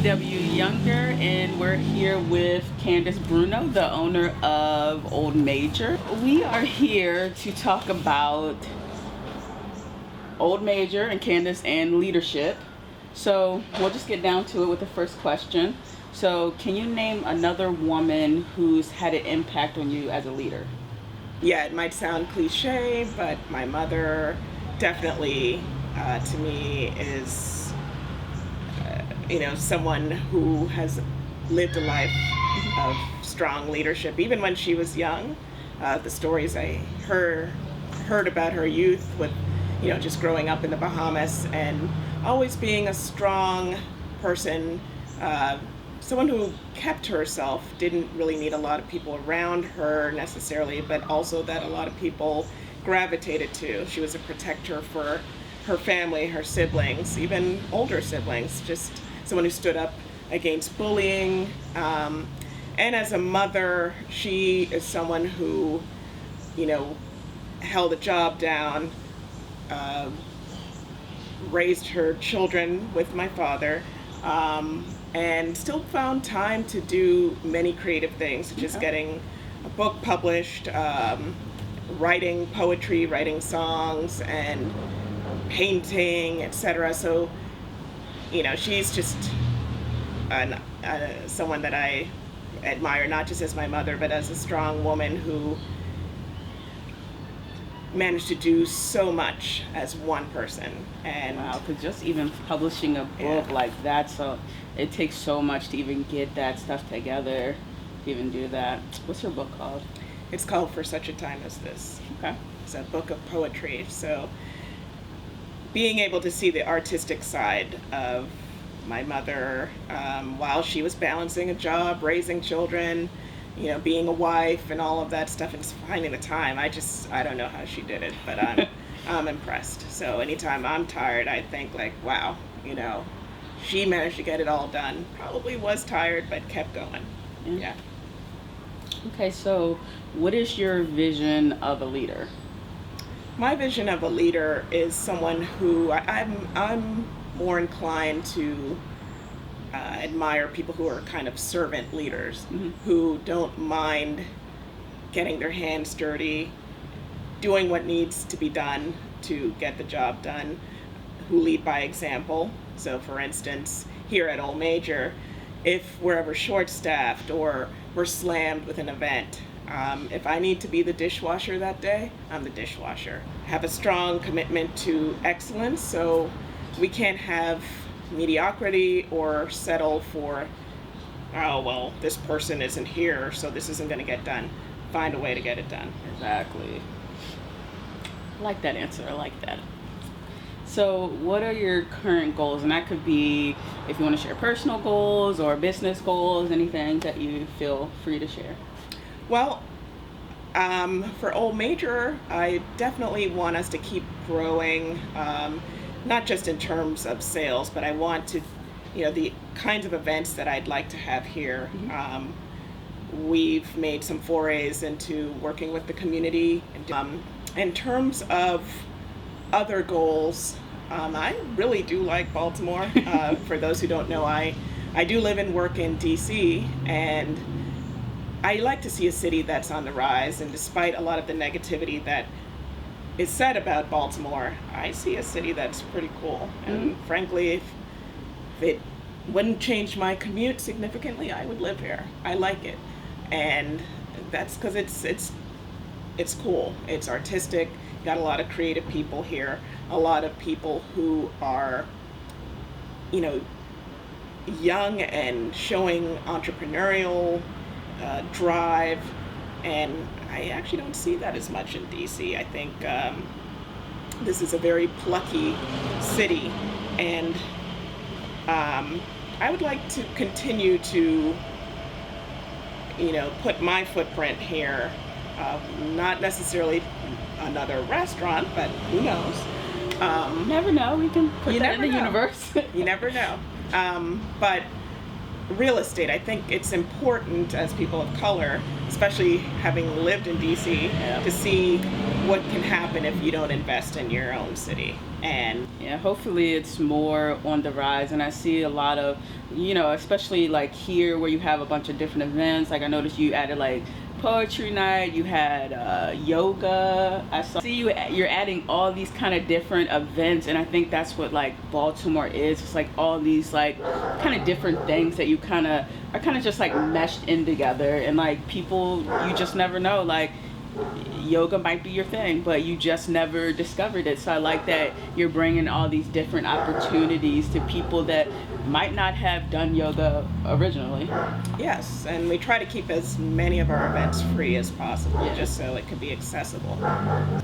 C.W. Younger, and we're here with Candice Bruno, the owner of Old Major. We are here to talk about Old Major and Candice and leadership. So we'll just get down to it with the first question. So can you name another woman who's had an impact on you as a leader? Yeah, it might sound cliche, but my mother definitely, to me, is someone who has lived a life of strong leadership. Even when she was young, the stories I heard about her youth with, just growing up in the Bahamas and always being a strong person, someone who kept herself, didn't really need a lot of people around her necessarily, but also that a lot of people gravitated to. She was a protector for her family, her siblings, even older siblings, just someone who stood up against bullying. And as a mother, she is someone who, held a job down, raised her children with my father, and still found time to do many creative things, such as getting a book published, writing poetry, writing songs, and painting, etc. So, she's just someone that I admire, not just as my mother, but as a strong woman who managed to do so much as one person. And wow, because just even publishing a book like that, so it takes so much to even get that stuff together, to even do that. What's your book called? It's called For Such a Time as This. Okay. It's a book of poetry. So being able to see the artistic side of my mother while she was balancing a job, raising children, being a wife and all of that stuff, and finding the time. I don't know how she did it, but I'm impressed. So anytime I'm tired, I think like, wow, she managed to get it all done. Probably was tired, but kept going. Yeah. Okay, so what is your vision of a leader? My vision of a leader is someone who I'm more inclined to admire people who are kind of servant leaders, who don't mind getting their hands dirty, doing what needs to be done to get the job done, who lead by example. So for instance, here at Old Major, if we're ever short-staffed or we're slammed with an event, if I need to be the dishwasher that day, I'm the dishwasher. Have a strong commitment to excellence, so we can't have mediocrity or settle for, oh, well, this person isn't here, so this isn't going to get done. Find a way to get it done. Exactly. I like that answer. I like that. So what are your current goals? And that could be if you want to share personal goals or business goals, anything that you feel free to share. Well, for Old Major, I definitely want us to keep growing, not just in terms of sales, but I want to, the kinds of events that I'd like to have here. We've made some forays into working with the community. In terms of other goals, I really do like Baltimore. For those who don't know, I do live and work in DC, and I like to see a city that's on the rise, and despite a lot of the negativity that is said about Baltimore, I see a city that's pretty cool. And frankly, if it wouldn't change my commute significantly, I would live here. I like it. And that's because it's cool. It's artistic. Got a lot of creative people here. A lot of people who are, young and showing entrepreneurial drive, and I actually don't see that as much in DC. I think this is a very plucky city, and I would like to continue to, put my footprint here. Not necessarily another restaurant, but who knows? You never know. We can put that in the universe. You never know. But real estate. I think it's important as people of color, especially having lived in DC, Yeah. to see what can happen if you don't invest in your own city. And Yeah, hopefully it's more on the rise. And I see a lot of, especially like here where you have a bunch of different events. Like I noticed you added like poetry night, you had yoga. I see you're adding all these kind of different events, and I think that's what like Baltimore is. It's like all these like kind of different things that you kind of are kind of just like meshed in together, and like people, you just never know, like yoga might be your thing, but you just never discovered it. So I like that you're bringing all these different opportunities to people that might not have done yoga originally. yes, and we try to keep as many of our events free as possible, Yeah. just so it can be accessible.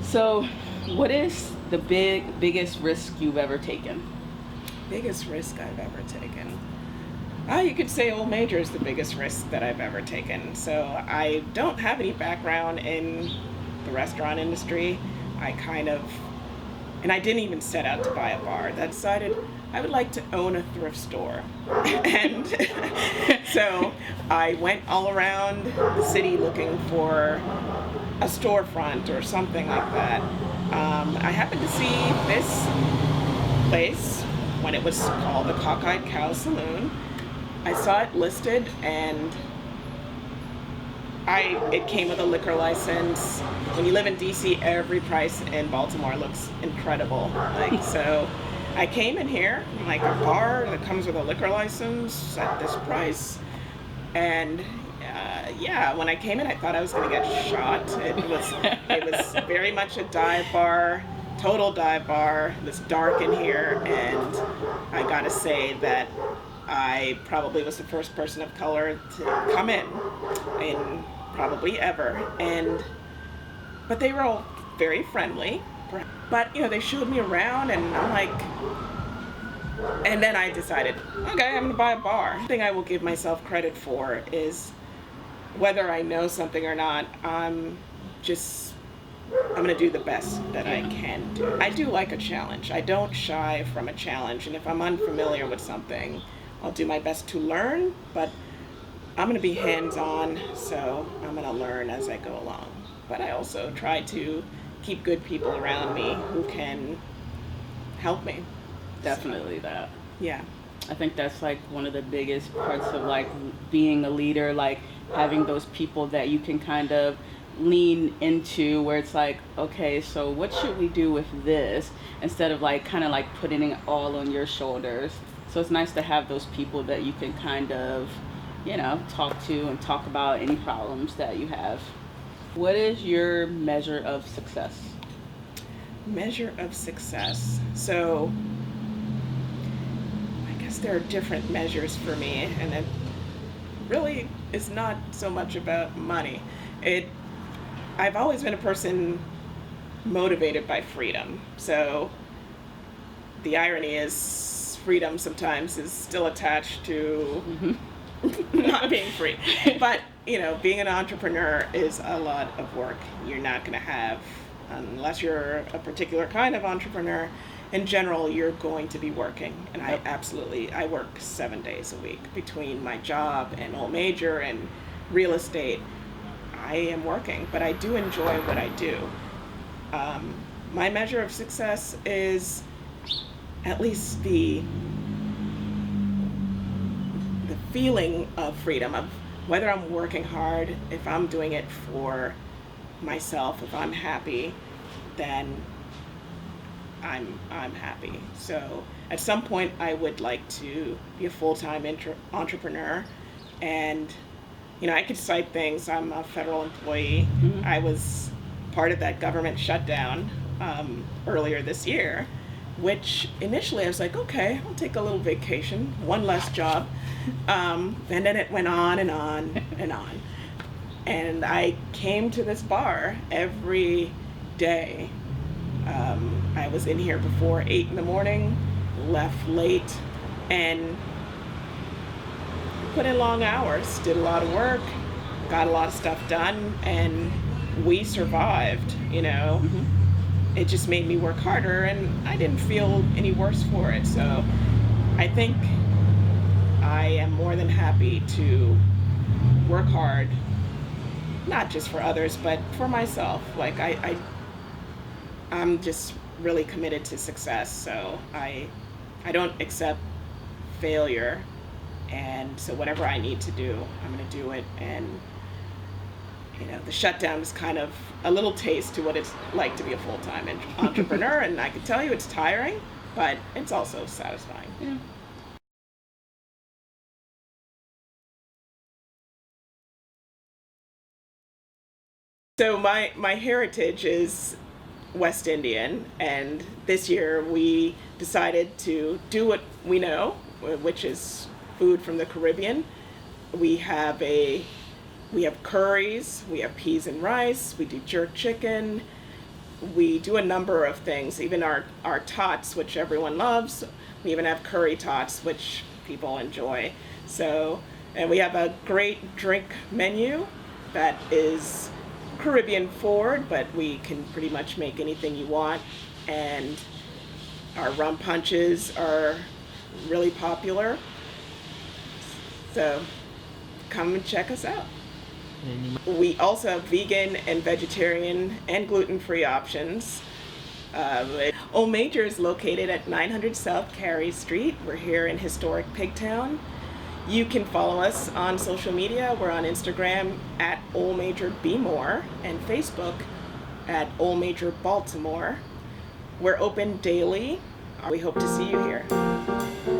So what is the biggest risk you've ever taken? Biggest risk I've ever taken. You could say Old Major is the biggest risk that I've ever taken. So I don't have any background in the restaurant industry. And I didn't even set out to buy a bar. I decided I would like to own a thrift store. And so I went all around the city looking for a storefront or something like that. I happened to see this place when it was called the Cockeyed Cow Saloon. I saw it listed, and it came with a liquor license. When you live in DC, every price in Baltimore looks incredible. Like, so I came in here, like a bar that comes with a liquor license at this price. And when I came in, I thought I was going to get shot. It was very much a dive bar, total dive bar. It was dark in here, and I gotta say that I probably was the first person of color to come in probably ever. But they were all very friendly. But they showed me around, and I'm like, and then I decided, okay, I'm gonna buy a bar. The thing I will give myself credit for is, whether I know something or not, I'm gonna do the best that I can do. I do like a challenge. I don't shy from a challenge, and if I'm unfamiliar with something, I'll do my best to learn, but I'm gonna be hands-on, so I'm gonna learn as I go along. But I also try to keep good people around me who can help me. Definitely that. Yeah. I think that's like one of the biggest parts of like being a leader, like having those people that you can kind of lean into, where it's like, okay, so what should we do with this, instead of like kind of like putting it all on your shoulders. So it's nice to have those people that you can kind of, talk to and talk about any problems that you have. What is your measure of success? Measure of success. So I guess there are different measures for me, and it really is not so much about money. I've always been a person motivated by freedom. So the irony is, freedom sometimes is still attached to not being free. But, being an entrepreneur is a lot of work. You're not going to have, unless you're a particular kind of entrepreneur, in general, you're going to be working. And I work 7 days a week between my job and Old Major and real estate. I am working, but I do enjoy what I do. My measure of success is at least the feeling of freedom, of whether I'm working hard, if I'm doing it for myself, if I'm happy, then I'm happy. So at some point I would like to be a full-time entrepreneur, and I could cite things. I'm a federal employee. Mm-hmm. I was part of that government shutdown earlier this year, which initially I was like, okay, I'll take a little vacation, one less job. And then it went on and on and on. And I came to this bar every day. I was in here before 8 in the morning, left late, and put in long hours, did a lot of work, got a lot of stuff done, and we survived, Mm-hmm. It just made me work harder, and I didn't feel any worse for it. So I think I am more than happy to work hard, not just for others, but for myself. Like I'm just really committed to success, so I don't accept failure, and so whatever I need to do, I'm going to do it. And the shutdown is kind of a little taste to what it's like to be a full-time entrepreneur, and I can tell you it's tiring, but it's also satisfying. Yeah. So my heritage is West Indian, and this year we decided to do what we know, which is food from the Caribbean. We have curries, we have peas and rice, we do jerk chicken, we do a number of things, even our tots, which everyone loves. We even have curry tots, which people enjoy. So, and we have a great drink menu that is Caribbean forward, but we can pretty much make anything you want. And our rum punches are really popular. So come and check us out. We also have vegan and vegetarian and gluten-free options. Old Major is located at 900 South Carey Street. We're here in historic Pigtown. You can follow us on social media. We're on Instagram at Old Major Be More and Facebook at Old Major Baltimore. We're open daily. We hope to see you here.